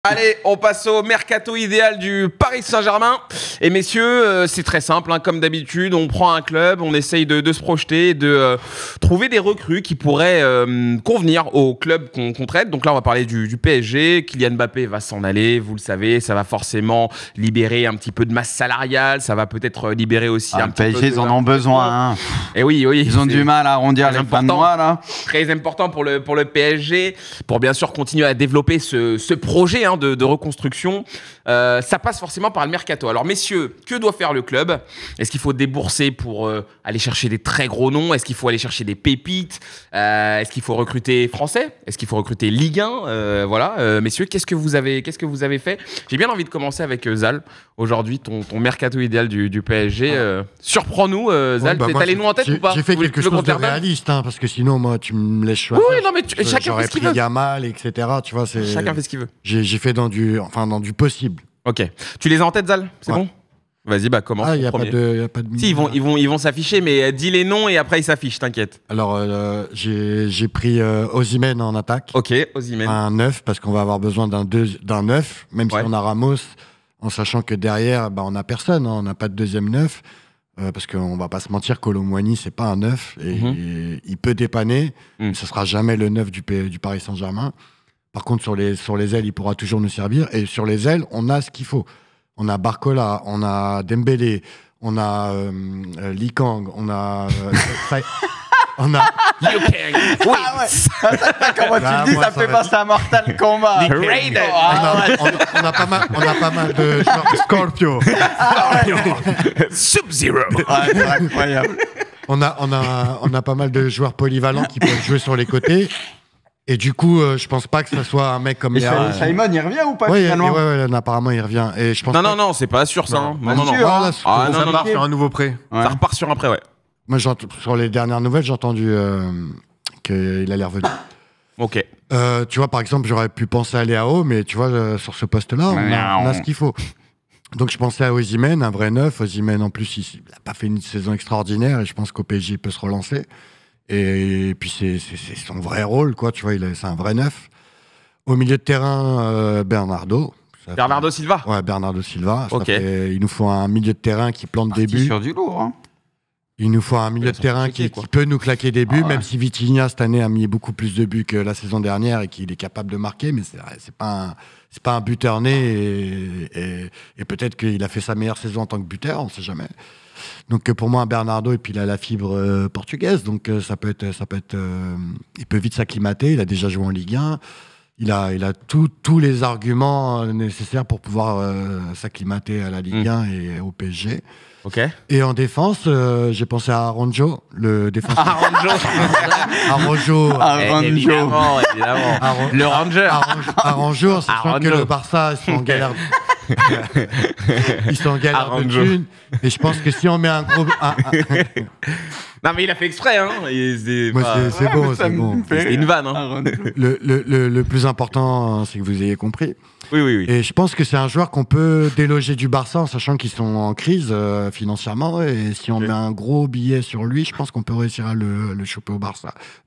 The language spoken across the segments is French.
Allez, on passe au mercato idéal du Paris Saint-Germain. Et messieurs, c'est très simple, hein, comme d'habitude, on prend un club, on essaye de se projeter, de trouver des recrues qui pourraient convenir au club qu'on traite. Donc là, on va parler du PSG. Kylian Mbappé va s'en aller, vous le savez, ça va forcément libérer un petit peu de masse salariale, ça va peut-être libérer aussi un petit peu... PSG, ils en ont besoin. Hein. Et oui, ils ont du mal à arrondir les fins de mois, là. Très important pour le PSG, pour bien sûr continuer à développer ce projet de reconstruction. Ça passe forcément par le mercato. Alors messieurs, que doit faire le club? Est-ce qu'il faut débourser pour aller chercher des très gros noms? Est-ce qu'il faut aller chercher des pépites? Est-ce qu'il faut recruter français? Est-ce qu'il faut recruter Ligue 1? Voilà, messieurs, qu'est-ce que vous avez fait? J'ai bien envie de commencer avec Zal. Aujourd'hui, ton mercato idéal du PSG. Surprends-nous, Zal. T'es allé nous en tête ou pas? J'ai fait quelque chose de réaliste, hein, parce que sinon, moi, tu me laisses choisir. Oui, non, mais chacun fait ce qu'il veut. J'aurais pris Yamal, etc. Tu vois, chacun fait ce qu'il veut. J'ai fait dans du possible. Ok. Tu les as en tête, Zal? C'est bon? Vas-y, commence. Ah, il n'y a pas de Si, ils vont s'afficher, mais dis les noms et après ils s'affichent, t'inquiète. Alors, j'ai pris Osimhen en attaque. Ok, Osimhen. Un 9, parce qu'on va avoir besoin d'un 9, même si on a Ramos, en sachant que derrière, on n'a personne, hein, on n'a pas de deuxième 9, parce qu'on va pas se mentir, Kolo Muani, c'est pas un 9, et il peut dépanner, mais ce sera jamais le 9 du Paris Saint-Germain. Par contre, sur les ailes, il pourra toujours nous servir, et sur les ailes, on a ce qu'il faut. On a Barcola, on a Dembélé, on a Lee Kang, on a... on a... Liu Kang. Oui. Comment tu le dis, ça fait penser à Mortal Kombat. Raiden. On a pas mal de joueurs. Scorpio. Sub-Zero. C'est incroyable. On a pas mal de joueurs polyvalents qui peuvent jouer sur les côtés. Et du coup, je pense pas que ça soit un mec comme Léa. Simon, il revient ou pas finalement? Oui, apparemment, il revient. Et je pense non, c'est pas sûr, ça. Hein. Non. Ça part sur un nouveau prêt. Ça repart sur un prêt, ouais. Moi, sur les dernières nouvelles, j'ai entendu qu'il allait revenir. Ok. Tu vois, par exemple, j'aurais pu penser à Léao, mais tu vois, sur ce poste-là, on a ce qu'il faut. Donc, je pensais à Osimhen, un vrai neuf. Osimhen, en plus, il n'a pas fait une saison extraordinaire et je pense qu'au PSG, il peut se relancer. Et puis, c'est son vrai rôle, quoi. Tu vois, c'est un vrai neuf. Au milieu de terrain, Bernardo. Bernardo Silva. Ouais, Bernardo Silva. Ok. Il nous faut un milieu de terrain qui plante des buts. Sur du lourd, hein. Il nous faut un milieu de terrain qui peut nous claquer des buts, même si Vitinha, cette année, a mis beaucoup plus de buts que la saison dernière et qu'il est capable de marquer, mais c'est pas un buteur né et peut-être qu'il a fait sa meilleure saison en tant que buteur, on sait jamais. Donc pour moi, Bernardo, et puis il a la fibre portugaise, donc ça peut être, il peut vite s'acclimater, il a déjà joué en Ligue 1, il a tous les arguments nécessaires pour pouvoir s'acclimater à la Ligue 1 et au PSG. Ok. Et en défense, j'ai pensé à Aranjo, le défenseur. Aranjo. Évidemment. Le Ranger. Aranjo, en sachant que le Barça, ils sont en galère. Ils sont en galère de thunes. Et je pense que si on met un gros... Non, mais il a fait exprès, hein. C'est bon. C'est une vanne, hein. Le plus important, c'est que vous ayez compris. Oui. Et je pense que c'est un joueur qu'on peut déloger du Barça en sachant qu'ils sont en crise financièrement. Et si on met un gros billet sur lui, je pense qu'on peut réussir à le choper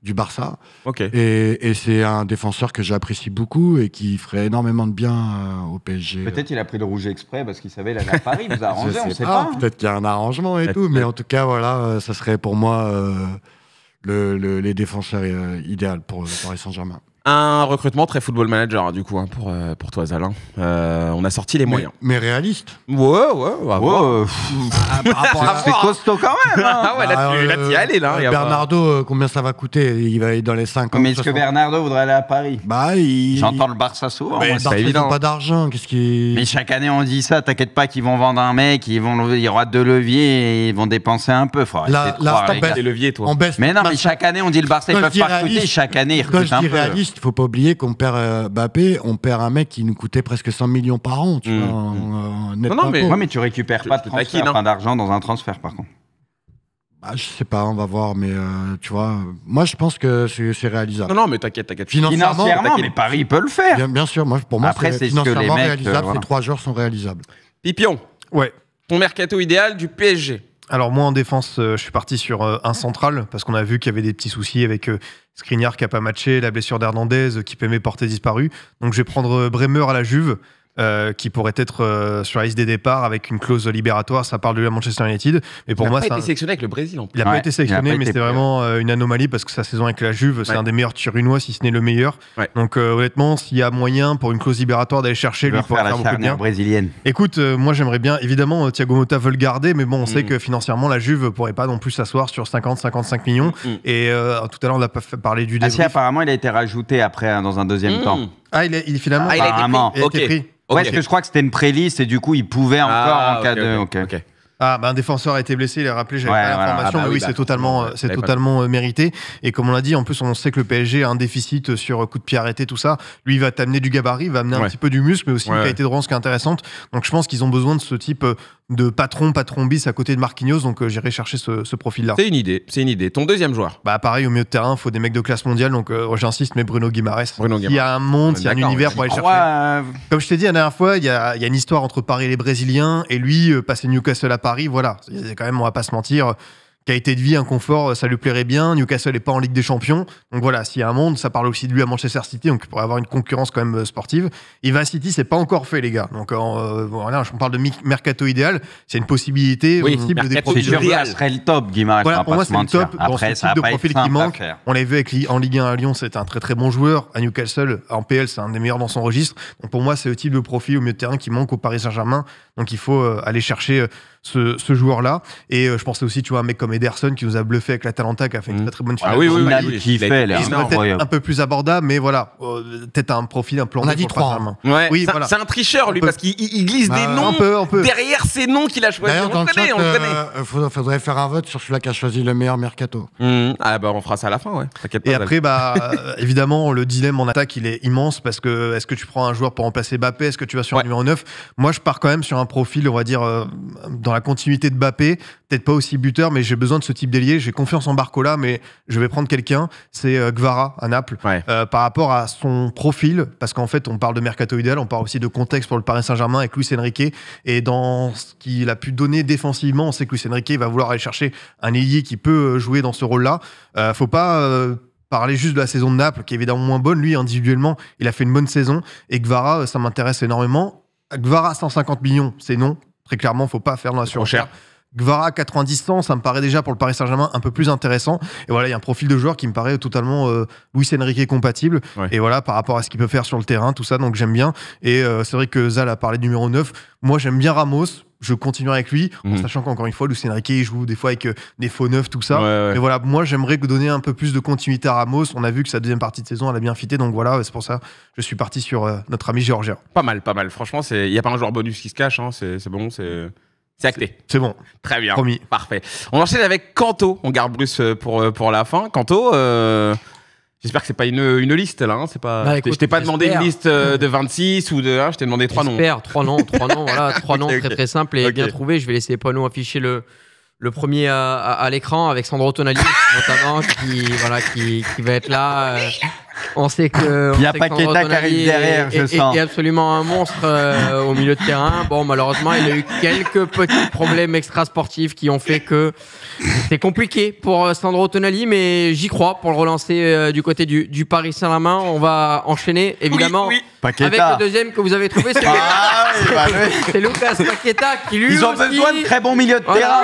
du Barça. Ok. Et c'est un défenseur que j'apprécie beaucoup et qui ferait énormément de bien au PSG. Peut-être il a pris le rouge exprès parce qu'il savait l'aller à Paris, vous a arrangé, on sait pas. Peut-être qu'il y a un arrangement et tout, mais en tout cas, voilà, ça serait pour moi les défenseurs idéaux pour le Paris Saint-Germain. Un recrutement très football manager, du coup, hein, pour toi, Zal. On a sorti les moyens. Mais réaliste. Ouais. C'est costaud quand même. Hein. Ah ouais, là, tu y allais, là. Bernardo, combien ça va coûter? Il va aller dans les 50. Mais est-ce que Bernardo voudrait aller à Paris? J'entends le Barça souvent. Mais Barça, ils n'ont pas d'argent. Mais chaque année, on dit ça. T'inquiète pas qu'ils vont vendre un mec, il y aura 2 leviers et ils vont dépenser un peu. Là, des leviers, toi. Mais non, mais chaque année, on dit le Barça, ils peuvent pas recruter. Chaque année, ils recrutent un peu. Il faut pas oublier qu'on perd Mbappé, on perd un mec qui nous coûtait presque 100 millions par an. Tu vois, non, mais tu récupères pas de transfert, d'argent dans un transfert, par contre. Je sais pas, on va voir, mais tu vois, moi je pense que c'est réalisable. Non, mais t'inquiète. Financièrement, mais Paris peut le faire. Bien sûr, pour moi, après, c'est financièrement ce que les mecs, réalisable. Ces 3 joueurs sont réalisables. Pipion. Ouais. Ton mercato idéal du PSG. Alors moi en défense, je suis parti sur un central parce qu'on a vu qu'il y avait des petits soucis avec Skriniar qui n'a pas matché, la blessure d'Hernandez, Kimpembe porté disparu. Donc je vais prendre Bremer à la Juve. Qui pourrait être sur la liste des départs avec une clause libératoire. Ça parle de la Manchester United. Mais pour moi, il n'a pas été sélectionné avec le Brésil en plus. Il n'a pas été sélectionné, mais c'était vraiment une anomalie parce que sa saison avec la Juve, c'est un des meilleurs Turunois, si ce n'est le meilleur. Ouais. Donc honnêtement, s'il y a moyen pour une clause libératoire d'aller chercher, lui pour faire beaucoup de bien. Brésilienne. Écoute, moi j'aimerais bien, évidemment, Thiago Motta veut le garder, mais bon, on sait que financièrement, la Juve pourrait pas non plus s'asseoir sur 50-55 millions. Et tout à l'heure, on n'a pas parlé du débrief. Apparemment, il a été rajouté après dans un deuxième temps. Ah, il finalement, il a été pris. Ouais, parce que je crois que c'était une pré-liste et du coup, il pouvait encore en cas de... Ok. Ah, un défenseur a été blessé, il a rappelé, j'avais pas l'information, mais oui, c'est totalement mérité. Et comme on l'a dit, en plus, on sait que le PSG a un déficit sur coup de pied arrêté, tout ça. Lui, il va t'amener du gabarit, il va amener un petit peu du muscle, mais aussi une qualité de relance qui est intéressante. Donc, je pense qu'ils ont besoin de ce type de patron bis à côté de Marquinhos, donc j'irai chercher ce profil-là. C'est une idée. Ton deuxième joueur? Bah, pareil, au milieu de terrain, il faut des mecs de classe mondiale, donc j'insiste, mais Bruno Guimaraes. Il y a un monde, il y a un univers pour aller chercher. Comme je t'ai dit la dernière fois, il y a une histoire entre Paris et les Brésiliens, et lui, passer Newcastle à Paris, voilà. C'est quand même, on va pas se mentir, qualité de vie, un confort, ça lui plairait bien. Newcastle n'est pas en Ligue des Champions. Donc voilà, s'il y a un monde, ça parle aussi de lui à Manchester City, donc il pourrait avoir une concurrence quand même sportive. Et va City, c'est pas encore fait, les gars. Donc voilà, on parle de mercato idéal, c'est une possibilité. Oui, des profils idéal. Ce serait le top, Guimaraes. Voilà, pour moi, c'est le top. Après, dans ce type de profil qui manque. On l'a vu en Ligue 1 à Lyon, c'est un très très bon joueur. À Newcastle, en PL, c'est un des meilleurs dans son registre. Donc pour moi, c'est le type de profil au milieu de terrain qui manque au Paris Saint-Germain. Donc il faut aller chercher ce joueur-là. Et je pensais aussi, tu vois, un mec comme Ederson qui nous a bluffé avec l'Atalanta, qui a fait une très très bonne finale. Qui fait peut-être un peu plus abordable, mais voilà, peut-être un profil, un plan. On a dit 3. Ouais, oui, voilà. C'est un tricheur, lui, parce qu'il glisse des noms derrière ces noms qu'il a choisis. D'ailleurs, dans le chat, faudrait faire un vote sur celui-là qui a choisi le meilleur mercato. Ah bah on fera ça à la fin, ouais. Et après, évidemment, le dilemme en attaque, il est immense parce que est-ce que tu prends un joueur pour remplacer Mbappé? Est-ce que tu vas sur un numéro 9? Moi, je pars quand même sur un profil, on va dire, dans la continuité de Mbappé, peut-être pas aussi buteur, mais j'ai besoin de ce type d'ailier. J'ai confiance en Barcola, mais je vais prendre quelqu'un. C'est Gvara à Naples. Par rapport à son profil, parce qu'en fait, on parle de mercato idéal, on parle aussi de contexte pour le Paris Saint-Germain avec Luis Enrique. Et dans ce qu'il a pu donner défensivement, on sait que Luis Enrique va vouloir aller chercher un ailier qui peut jouer dans ce rôle-là. Faut pas parler juste de la saison de Naples, qui est évidemment moins bonne. Lui, individuellement, il a fait une bonne saison. Et Gvara, ça m'intéresse énormément. Gvara, 150 millions, c'est non. Très clairement, faut pas faire dans la surenchère. Gvara 90-100, ça me paraît déjà pour le Paris Saint-Germain un peu plus intéressant. Et voilà, il y a un profil de joueur qui me paraît totalement Luis Enrique compatible. Et voilà, par rapport à ce qu'il peut faire sur le terrain, tout ça, donc j'aime bien. Et c'est vrai que Zal a parlé du numéro 9. Moi, j'aime bien Ramos. Je continuerai avec lui, en sachant qu'encore une fois, Luis Enrique, il joue des fois avec des faux neufs, tout ça. Mais voilà, moi, j'aimerais donner un peu plus de continuité à Ramos. On a vu que sa deuxième partie de saison, elle a bien fité. Donc voilà, c'est pour ça que je suis parti sur notre ami géorgien. Pas mal. Franchement, il n'y a pas un joueur bonus qui se cache. Hein. C'est bon, c'est acté. C'est bon. Très bien. Promis. Parfait. On enchaîne avec Kanto. On garde Bruce pour la fin. Kanto, j'espère que c'est pas une liste là. Hein. C'est pas. Je t'ai pas demandé une liste de 26 ou de. Je t'ai demandé 3 noms. J'espère 3 noms. Voilà, 3 noms très simples et bien trouvés. Je vais laisser Pano afficher le premier à l'écran avec Sandro Tonali notamment qui va être là. On sait que il y a Paqueta qui arrive derrière, je sens. Et absolument un monstre au milieu de terrain. Bon, malheureusement, il a eu quelques petits problèmes extrasportifs qui ont fait que c'est compliqué pour Sandro Tonali, mais j'y crois pour le relancer du côté du Paris Saint-Germain. On va enchaîner évidemment avec le deuxième que vous avez trouvé. C'est Lucas Paqueta qui lui Ils ont besoin de très bons milieux de terrain.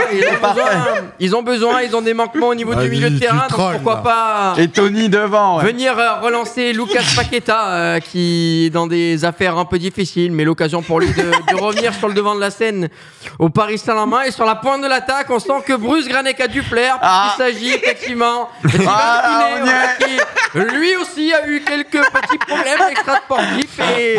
Ils ont des manquements au niveau du milieu de terrain. Donc pourquoi pas et Tony devant venir relancer Lucas Paqueta qui est dans des affaires un peu difficiles, mais l'occasion pour lui de revenir sur le devant de la scène au Paris Saint-Germain. Et sur la pointe de l'attaque, on sent que Bruce Granek a du flair parce qu'il s'agit effectivement de qui lui aussi a eu quelques petits problèmes extrasportifs et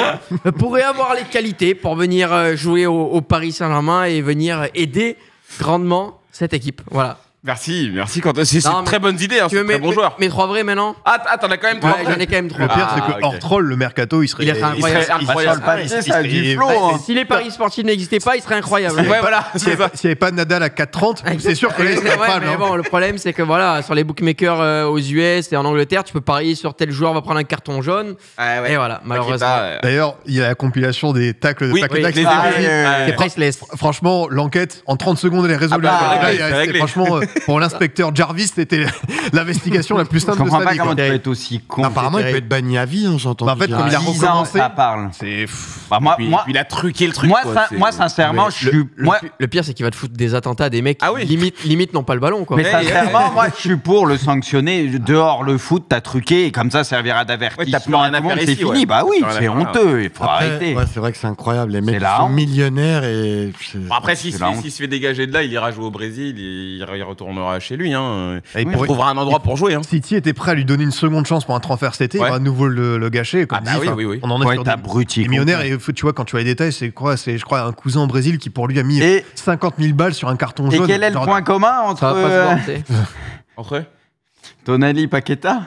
pourrait avoir les qualités pour venir jouer au Paris Saint-Germain et venir aider grandement cette équipe. Voilà. Merci Quentin. C'est Non, une très bonne idée, Tu c'est veux un très bon joueur. mes 3 vrais maintenant? Ah, t'en as quand même Ouais, 3. j'en ai quand même 3. Le pire, c'est Ah, que hors ok. troll, le mercato, il serait incroyable. Ça a du flow. hein. Si les paris sportifs n'existaient pas, il serait incroyable. Ouais, voilà, S'il c'est n'y ça. avait pas Nadal à 4,30, c'est sûr que là, il serait Ouais, incroyable. mais hein. bon, le problème, c'est que voilà, sur les bookmakers aux US et en Angleterre, tu peux parier sur tel joueur va prendre un carton jaune. Ah Et voilà, malheureusement. D'ailleurs, il y a la compilation des tacles de Oui, Paqueta oui, qui les sont ai arrivés. vus. C'est priceless. Franchement, l'enquête, en 30 secondes, elle est résolue. Ah bah, Là, réglé, c'est réglé. franchement, pour l'inspecteur Jarvis, c'était l'investigation la plus Je simple de comprends sa pas vie. comment quoi. tu peux être aussi con. Apparemment, il peut être banni à vie, j'entends. Bah, en fait, dire. comme il a 10 ans, recommencé. ça parle. C'est Bah, moi, Puis, moi, il a truqué le truc. moi, quoi, moi, sincèrement, je suis. Moi, Le pire, c'est qu'il va te foutre des attentats à des mecs Ah oui. qui limite n'ont pas le ballon. Quoi. mais Ouais, sincèrement, moi, je suis pour le sanctionner. Dehors, le foot, t'as truqué, et comme ça servira d'avertissement. Ouais, t'as plus rien à à tout le monde, faire c'est ici, fini. ouais. Bah oui, T'as rien à c'est faire, honteux. Il faut Après, arrêter. ouais, c'est vrai que c'est incroyable. Les mecs la sont honte. millionnaires et. Bon, après, s'il C'est se la fait- honte. s'il se fait dégager de là, il ira jouer au Brésil, il retournera chez lui. Hein. Et Il pour- trouvera un endroit pour jouer. Hein. City était prêt à lui donner une seconde chance pour un transfert cet été, Ouais. il va à nouveau le gâcher. Comme Ah bah dit, oui, enfin, oui, oui. On en est Ouais, sur t'as des abruti. millionnaires et tu vois, quand tu vois les détails, c'est quoi? C'est, je crois, un cousin au Brésil qui pour lui a mis Et- 50 000 balles sur un carton Et jaune. quel est le Genre, point commun entre Ça va pas se voir, tu sais. Entre eux Tonali et Paqueta?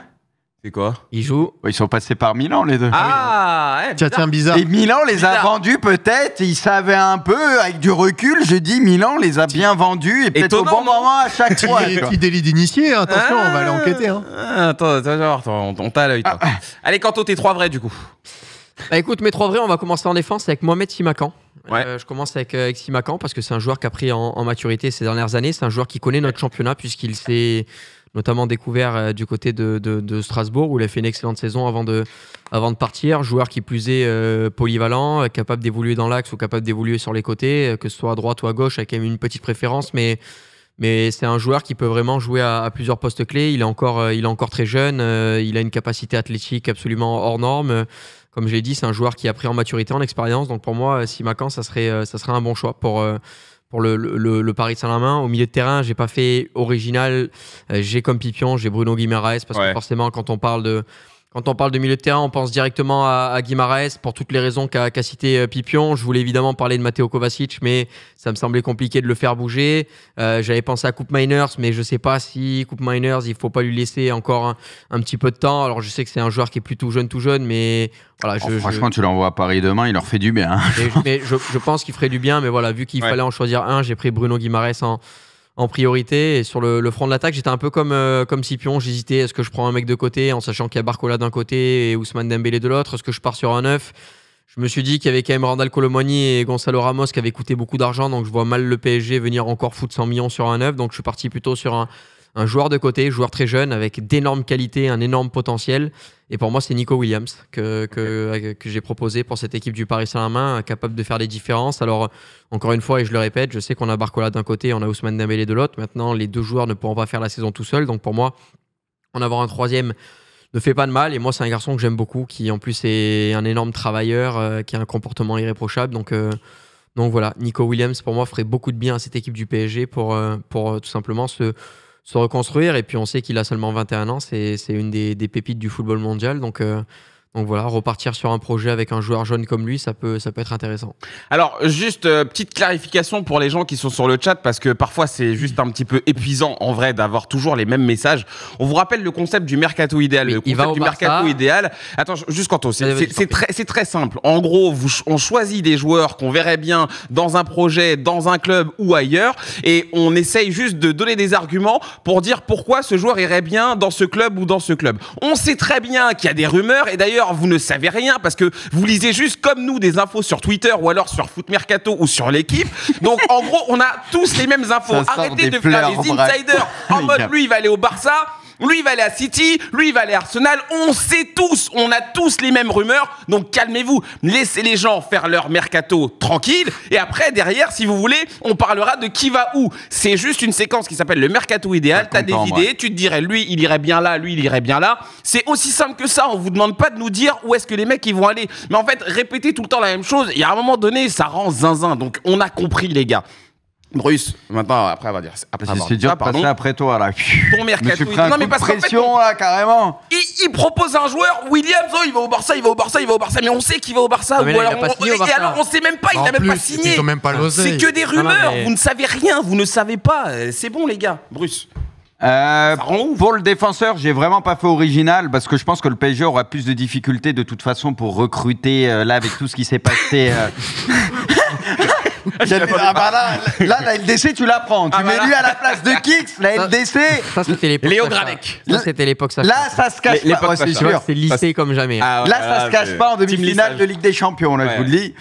C'est quoi Il joue. Ils sont passés par Milan, les deux. Ah, ouais, Tiens, bizarre. Et Milan les a Bizarre. vendus peut-être, ils savaient un peu, avec du recul, je dis Milan les a bien vendus et peut-être au Étonnant, bon non moment à chaque fois. Petit délit d'initié, attention, on va aller enquêter. Hein. Attends, on t'a à l'œil. toi. Allez, Quentin, t'es 3 vrais du coup. Bah, écoute, mes 3 vrais, on va commencer en défense avec Mohamed Simakan. Ouais. Je commence avec Simakan parce que c'est un joueur qui a pris en maturité ces dernières années. C'est un joueur qui connaît notre championnat puisqu'il s'est notamment découvert du côté de Strasbourg où il a fait une excellente saison avant de partir. Joueur qui plus est polyvalent, capable d'évoluer dans l'axe ou capable d'évoluer sur les côtés, que ce soit à droite ou à gauche, avec quand même une petite préférence, mais c'est un joueur qui peut vraiment jouer à plusieurs postes clés. Il est encore très jeune, il a une capacité athlétique absolument hors norme. Comme je l'ai dit, c'est un joueur qui a pris en maturité, en expérience. Donc pour moi, Simakan, ça serait un bon choix pour le Paris Saint-Germain. Au milieu de terrain, j'ai pas fait original. J'ai comme pipion, j'ai Bruno Guimaraes parce que forcément, quand on parle de milieu de terrain, on pense directement à Guimaraes pour toutes les raisons qu'a cité Pipion. Je voulais évidemment parler de Matteo Kovacic, mais ça me semblait compliqué de le faire bouger. J'avais pensé à Coupe Miners, mais je sais pas si Coupe Miners, il faut pas lui laisser encore un petit peu de temps. Alors je sais que c'est un joueur qui est plutôt jeune, mais voilà. Franchement, tu l'envoies à Paris demain, il leur fait du bien. mais je pense qu'il ferait du bien, mais voilà, vu qu'il fallait en choisir un, j'ai pris Bruno Guimaraes en priorité. Et sur le front de l'attaque, j'étais un peu comme Scipion. J'hésitais, est-ce que je prends un mec de côté en sachant qu'il y a Barcola d'un côté et Ousmane Dembélé de l'autre? Est-ce que je pars sur un 9? Je me suis dit qu'il y avait quand même Randal Colomoni et Gonzalo Ramos qui avaient coûté beaucoup d'argent, donc je vois mal le PSG venir encore foutre 100 millions sur un 9. Donc je suis parti plutôt sur un joueur de côté, joueur très jeune avec d'énormes qualités, un énorme potentiel. Et pour moi, c'est Nico Williams que j'ai proposé pour cette équipe du Paris Saint-Germain, capable de faire les différences. Alors, encore une fois, et je le répète, je sais qu'on a Barcola d'un côté, on a Ousmane Dembélé de l'autre. Maintenant, les deux joueurs ne pourront pas faire la saison tout seuls. Donc pour moi, en avoir un troisième ne fait pas de mal. Et moi, c'est un garçon que j'aime beaucoup, qui en plus est un énorme travailleur, qui a un comportement irréprochable. Donc voilà, Nico Williams, pour moi, ferait beaucoup de bien à cette équipe du PSG pour tout simplement se reconstruire. Et puis on sait qu'il a seulement 21 ans, c'est une des pépites du football mondial. Donc voilà, repartir sur un projet avec un joueur jeune comme lui, ça peut être intéressant. Alors, juste petite clarification pour les gens qui sont sur le chat, parce que parfois c'est juste un petit peu épuisant en vrai d'avoir toujours les mêmes messages. On vous rappelle le concept du mercato idéal. Oui, le concept du mercato idéal. Attends, juste Quentin, c'est très simple. En gros, on choisit des joueurs qu'on verrait bien dans un projet, dans un club ou ailleurs, et on essaye juste de donner des arguments pour dire pourquoi ce joueur irait bien dans ce club ou dans ce club. On sait très bien qu'il y a des rumeurs, et d'ailleurs, vous ne savez rien parce que vous lisez juste comme nous des infos sur Twitter ou alors sur Foot Mercato ou sur l'équipe. Donc en gros, on a tous les mêmes infos. Arrêtez de faire les insiders en mode lui il va aller au Barça, lui il va aller à City, lui il va aller à Arsenal. On sait tous, on a tous les mêmes rumeurs. Donc calmez-vous, laissez les gens faire leur mercato tranquille et après derrière si vous voulez, on parlera de qui va où. C'est juste une séquence qui s'appelle le mercato idéal. T'as des idées, tu te dirais lui il irait bien là, lui il irait bien là. C'est aussi simple que ça. On vous demande pas de nous dire où est-ce que les mecs ils vont aller. Mais en fait, répéter tout le temps la même chose, il y a un moment donné, ça rend zinzin. Donc on a compris les gars. Bruce, maintenant, après, on va dire. Après, C'est dur de passer après toi, là. Ton mercato. Non, mais parce qu'en pression, là, carrément. Il propose un joueur, Williams, il va au Barça, mais on sait qu'il va au Barça. Non, mais là, il a pas signé au Barça. Et alors, on sait même pas, il n'a même pas signé. Ils ont même pas l'oseille. C'est que des rumeurs, vous ne savez rien, vous ne savez pas. C'est bon, les gars. Bruce. Pour le défenseur, j'ai vraiment pas fait original parce que je pense que le PSG aura plus de difficultés de toute façon pour recruter là avec tout ce qui s'est passé. Là, la LDC, tu la prends. Tu mets lui à la place de Kix, la LDC. Ça, c'était l'époque. Léo Granek. Ça, c'était l'époque. Là, ça se cache pas. Ouais, c'est sûr. C'est lissé comme jamais. Là, ça se cache pas en demi-finale de Ligue des Champions, là, je vous le dis.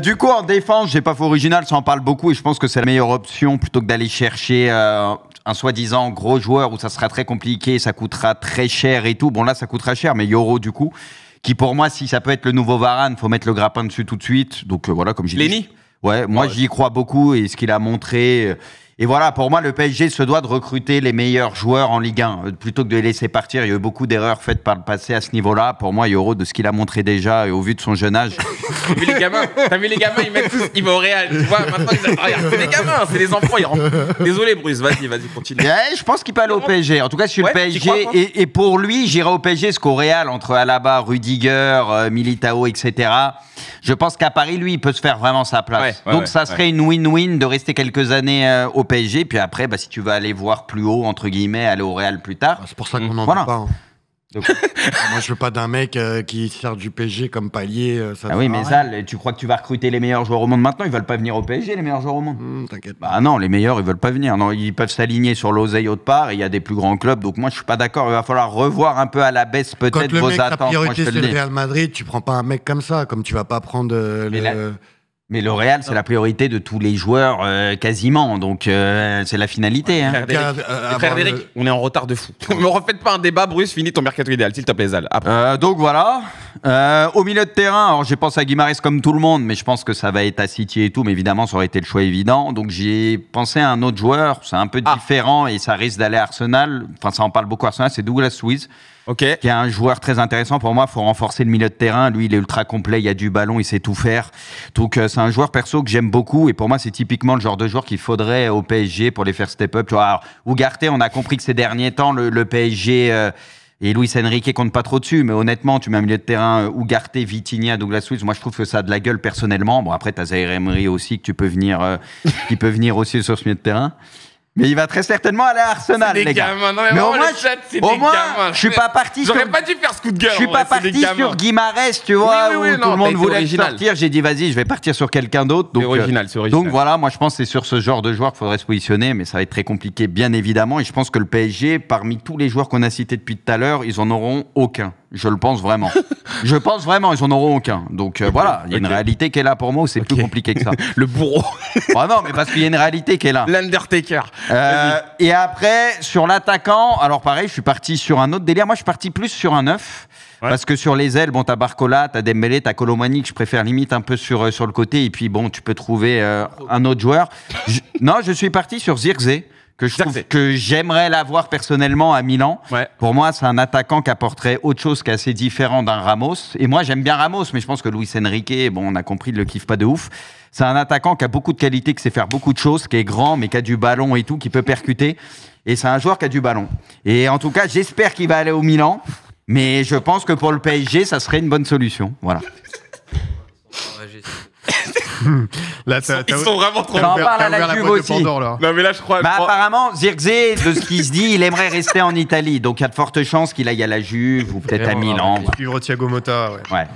Du coup, en défense, j'ai pas fait original, ça en parle beaucoup et je pense que c'est la meilleure option plutôt que d'aller chercher un soi-disant gros joueur où ça sera très compliqué, ça coûtera très cher et tout. Bon, là, ça coûtera cher, mais Yoro, du coup, qui pour moi, si ça peut être le nouveau Varane, faut mettre le grappin dessus tout de suite. Donc voilà, comme j'ai dit. Lenny. Ouais, moi j'y crois beaucoup et ce qu'il a montré. Et voilà, pour moi, le PSG se doit de recruter les meilleurs joueurs en Ligue 1 plutôt que de les laisser partir. Il y a eu beaucoup d'erreurs faites par le passé à ce niveau-là. Pour moi, Yoro, de ce qu'il a montré déjà et au vu de son jeune âge. T'as vu les gamins, ils mettent tous, ils vont au Real. Tu vois, maintenant, regarde, c'est des gamins, c'est des enfants. Ils rentrent. Désolé, Bruce, vas-y, continue. Ouais, je pense qu'il peut aller au PSG. En tout cas, je suis le PSG. Et pour lui, j'irai au PSG, parce qu'au Real, entre Alaba, Rudiger, Militao, etc., je pense qu'à Paris, lui, il peut se faire vraiment sa place. Donc, ça serait une win-win de rester quelques années au PSG. Puis après, si tu veux aller voir plus haut, entre guillemets, aller au Real plus tard. C'est pour ça qu'on n'en veut pas. Donc, moi, je veux pas d'un mec qui sert du PSG comme palier. Oui, mais Zal, tu crois que tu vas recruter les meilleurs joueurs au monde maintenant? Ils veulent pas venir au PSG, les meilleurs joueurs au monde. T'inquiète. Bah non, les meilleurs, ils veulent pas venir. Non, ils peuvent s'aligner sur l'oseille autre part. Et il y a des plus grands clubs. Donc moi, je suis pas d'accord. Il va falloir revoir un peu à la baisse peut-être vos attentes. Quand le mec, ta priorité, c'est le Real Madrid, tu prends pas un mec comme ça. Comme tu vas pas prendre Mais le Real, c'est la priorité de tous les joueurs, quasiment. Donc, c'est la finalité. Hein. Frédéric, on est en retard de fou. Ne refaites pas un débat, Bruce. Finis ton mercato idéal, s'il te plaît, Zal. Donc, voilà. Au milieu de terrain, alors j'ai pensé à Guimarães comme tout le monde, mais je pense que ça va être à City et tout. Mais évidemment, ça aurait été le choix évident. Donc, j'ai pensé à un autre joueur. C'est un peu différent et ça risque d'aller à Arsenal. Enfin, ça en parle beaucoup à Arsenal. C'est Douglas Luiz. Qui est un joueur très intéressant pour moi. Il faut renforcer le milieu de terrain. Lui, il est ultra complet. Il y a du ballon, il sait tout faire. Donc, c'est un joueur perso que j'aime beaucoup. Et pour moi, c'est typiquement le genre de joueur qu'il faudrait au PSG pour les faire step up. Tu vois, alors, Ugarte, on a compris que ces derniers temps, le PSG et Luis Enrique compte pas trop dessus. Mais honnêtement, tu mets un milieu de terrain Ugarte, Vitinha, Douglas Luiz. Moi, je trouve que ça a de la gueule personnellement. Bon, après, t'as Zaïre Emery aussi qui peut venir aussi sur ce milieu de terrain. Mais il va très certainement aller à Arsenal, les gars. Gamins. Non, mais au moins, gamins. Je suis pas parti sur. J'aurais pas dû faire ce coup de gueule. Je suis pas parti sur Guimarães, tu vois, où tout le monde voulait sortir. J'ai dit, vas-y, je vais partir sur quelqu'un d'autre. C'est original. Donc voilà, moi je pense que c'est sur ce genre de joueur qu'il faudrait se positionner, mais ça va être très compliqué, bien évidemment. Et je pense que le PSG, parmi tous les joueurs qu'on a cités depuis tout à l'heure, ils en auront aucun. Je le pense vraiment. Ils en auront aucun. Donc voilà, il y a une réalité qui est là pour moi où c'est plus compliqué que ça. Le bourreau. Non, mais parce qu'il y a une réalité qui est là. L'Undertaker. Et après, sur l'attaquant, alors pareil, je suis parti sur un autre délire. Moi, je suis parti plus sur un 9. Ouais. Parce que sur les ailes, bon, t'as Barcola, t'as Dembélé, t'as Colomani, que je préfère limite un peu sur le côté. Et puis bon, tu peux trouver un autre joueur. Je suis parti sur Zirkzee. Que je trouve que j'aimerais l'avoir personnellement à Milan. Ouais. Pour moi, c'est un attaquant qui apporterait autre chose qui est assez différent d'un Ramos. Et moi, j'aime bien Ramos, mais je pense que Luis Enrique, bon, on a compris, il le kiffe pas de ouf. C'est un attaquant qui a beaucoup de qualités, qui sait faire beaucoup de choses, qui est grand, mais qui a du ballon et tout, qui peut percuter. Et c'est un joueur qui a du ballon. Et en tout cas, j'espère qu'il va aller au Milan. Mais je pense que pour le PSG, ça serait une bonne solution. Voilà. Là, ils sont vraiment trop on parle à la Juve aussi. Non, mais là, je crois. Apparemment, Zirkzee, de ce qui se dit, il aimerait rester en Italie. Donc, il y a de fortes chances qu'il aille à la Juve ou peut-être à Milan. Suivre Thiago Motta, ouais.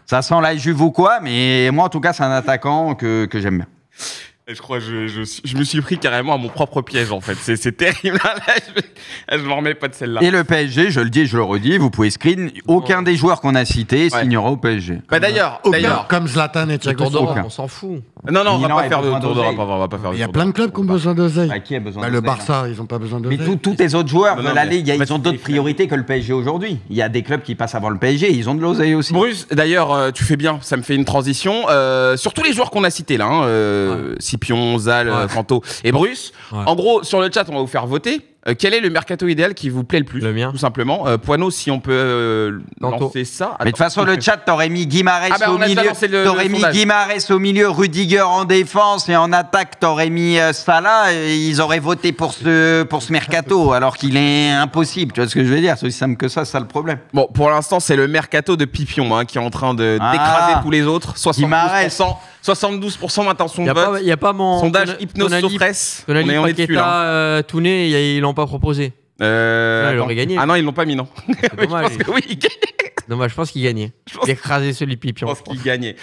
Ça sent la Juve ou quoi, mais moi, en tout cas, c'est un attaquant que j'aime bien. Je crois que je me suis pris carrément à mon propre piège, en fait. C'est terrible. Là, je m'en remets pas de celle-là. Et le PSG, je le dis et je le redis, vous pouvez screen, aucun des joueurs qu'on a cités signera au PSG. D'ailleurs, comme Zlatan et Thiago Silva, on s'en fout. Non, on va pas faire de tour d'Europe. Il y a plein de clubs qui ont besoin d'oseille. Qui a besoin d'oseille? Le Barça, ils n'ont pas besoin d'oseille. Mais tous les autres joueurs de la Ligue, ils ont d'autres priorités que le PSG aujourd'hui. Il y a des clubs qui passent avant le PSG, ils ont de l'oseille aussi. Bruce, d'ailleurs, tu fais bien, ça me fait une transition. Sur tous les joueurs qu'on a cités là, Scipion, Zal, Kanto et Bruce. En gros, sur le chat, on va vous faire voter. Quel est le mercato idéal qui vous plaît le plus? Le mien. Tout simplement. Poineau, si on peut Tantôt. lancer ça. Mais de toute façon, le chat, t'aurais mis Guimarães Ah bah, au on a déjà milieu. lancé le T'aurais mis sondage. Guimarães au milieu, Rudiger en défense et en attaque, t'aurais mis Salah. Et ils auraient voté pour ce mercato, alors qu'il est impossible. Tu vois ce que je veux dire? C'est aussi simple que ça le problème. Bon, pour l'instant, c'est le mercato de Pipion qui est en train d'écraser tous les autres. 72%. 72% d'intention de vote. Il n'y a pas mon. Sondage Hypnos Sofres. Tonali, On est dessus, là. Paqueta, Touné, ils l'ont pas proposé. Ils l'auraient gagné. Ah non, ils l'ont pas mis, non. C'est dommage. Je pense que oui. Dommage, je pense qu'il gagnait. Il écrasait celui de Je Pipion. pense qu'il gagnait.